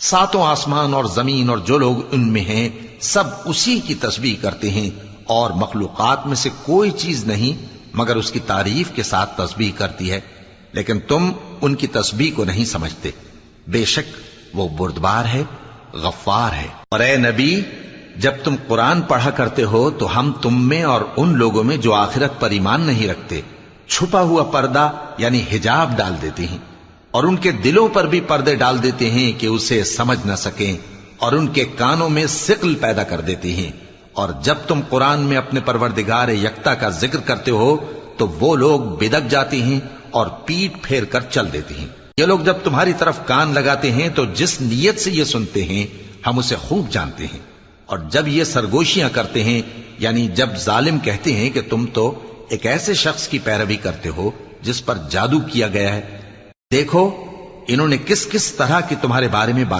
ساتوں آسمان اور زمین اور جو لوگ ان میں ہیں سب اسی کی تسبیح کرتے ہیں، اور مخلوقات میں سے کوئی چیز نہیں مگر اس کی تعریف کے ساتھ تسبیح کرتی ہے، لیکن تم ان کی تسبیح کو نہیں سمجھتے۔ بے شک وہ بردبار ہے، غفار ہے۔ اور اے نبی، جب تم قرآن پڑھا کرتے ہو تو ہم تم میں اور ان لوگوں میں جو آخرت پر ایمان نہیں رکھتے چھپا ہوا پردہ یعنی حجاب ڈال دیتے ہیں، اور ان کے دلوں پر بھی پردے ڈال دیتے ہیں کہ اسے سمجھ نہ سکیں، اور ان کے کانوں میں ثقل پیدا کر دیتے ہیں۔ اور جب تم قرآن میں اپنے پروردگار یکتا کا ذکر کرتے ہو تو وہ لوگ بدک جاتے ہیں اور پیٹ پھیر کر چل دیتے ہیں۔ یہ لوگ جب تمہاری طرف کان لگاتے ہیں تو جس نیت سے یہ سنتے ہیں ہم اسے خوب جانتے ہیں، اور جب یہ سرگوشیاں کرتے ہیں یعنی جب ظالم کہتے ہیں کہ تم تو ایک ایسے شخص کی پیروی کرتے ہو جس پر جادو کیا گیا ہے، دیکھو انہوں نے کس کس طرح کی تمہارے بارے میں بات